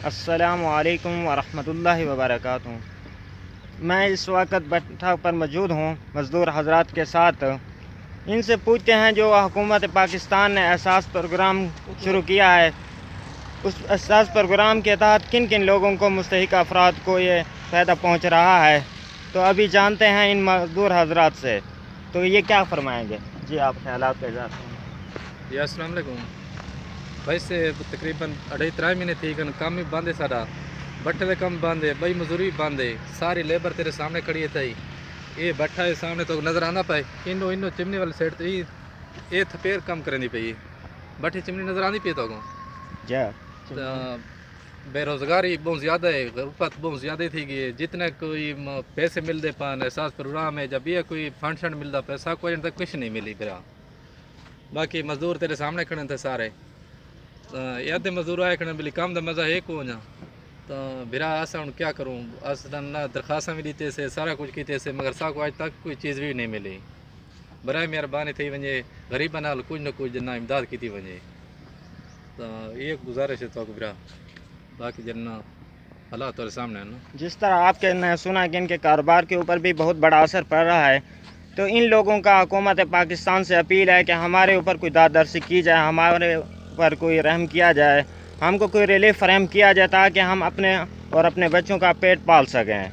السلام علیکم ورحمۃ اللہ وبرکاتہ۔ میں اس وقت بیٹھک پر موجود ہوں مزدور حضرات کے ساتھ۔ ان سے پوچھتے ہیں جو حکومت پاکستان نے احساس پروگرام شروع کیا ہے، اس احساس پروگرام کے تحت کن کن لوگوں کو مستحق افراد کو یہ فائدہ پہنچ رہا ہے۔ تو ابھی جانتے ہیں ان مزدور حضرات سے، تو یہ کیا فرمائیں گے؟ جی آپ خیالات کا اظہار کریں۔ السلام علیکم بھائی سے تقریباً 2.5-3 مہینے تھی کہ کام بھی بند ہے، سارا بٹھے دے کام بند ہے، بھائی مزدوری بھی بند ہے، ساری لیبر تیرے سامنے کھڑی ہے تھی، یہ بیٹھا ہے سامنے تو نظر آنا پائے انو چمنی والی سائڈ تے یہ تھپیر کام کرنی پئی بٹھی چمنی نظر آنی پئی تو بے روزگاری بہت زیادہ ہے، غربت بہت زیادہ تھی گئی ہے، جتنے کوئی پیسے ملتے پان احساس پروگرام ہے، جب یہ کوئی فنڈ شنڈ ملتا پیسہ کوئی تک کچھ نہیں ملی پھر باقی مزدور تیرے سامنے کھڑے تھے سارے یاد مزدور آئے کھڑے بلی کام دا مزہ ہے کو جا تو بھرا ایسا ہوں کیا کروں، نہ درخواستیں بھی دیتے سے سارا کچھ کیتے سے مگر سا کو آج تک کوئی چیز بھی نہیں ملی۔ برائے مہربانی تھی ونجے غریب نال کچھ نہ کچھ جنا امداد کی ونجے تو یہ گزارش ہے تو برا باقی جنا حالات اور سامنے ہے نا۔ جس طرح آپ کے نے سنا کہ ان کے کاروبار کے اوپر بھی بہت بڑا اثر پڑ رہا ہے، تو ان لوگوں کا حکومت پاکستان سے اپیل ہے کہ ہمارے اوپر کوئی دادرسی کی جائے، ہمارے اوپر کوئی رحم کیا جائے، ہم کو کوئی ریلیف فراہم کیا جائے تاکہ ہم اپنے اور اپنے بچوں کا پیٹ پال سکیں۔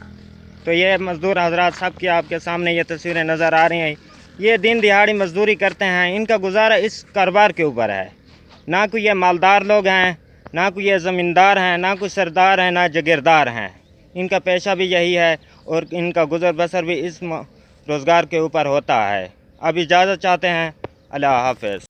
تو یہ مزدور حضرات سب کی آپ کے سامنے یہ تصویریں نظر آ رہی ہیں، یہ دن دہاڑی مزدوری کرتے ہیں، ان کا گزارا اس کاروبار کے اوپر ہے، نہ کوئی یہ مالدار لوگ ہیں، نہ کوئی یہ زمیندار ہیں، نہ کوئی سردار ہیں، نہ جگیردار ہیں، ان کا پیشہ بھی یہی ہے اور ان کا گزر بسر بھی اس روزگار کے اوپر ہوتا ہے۔ اب اجازت چاہتے ہیں، اللہ حافظ۔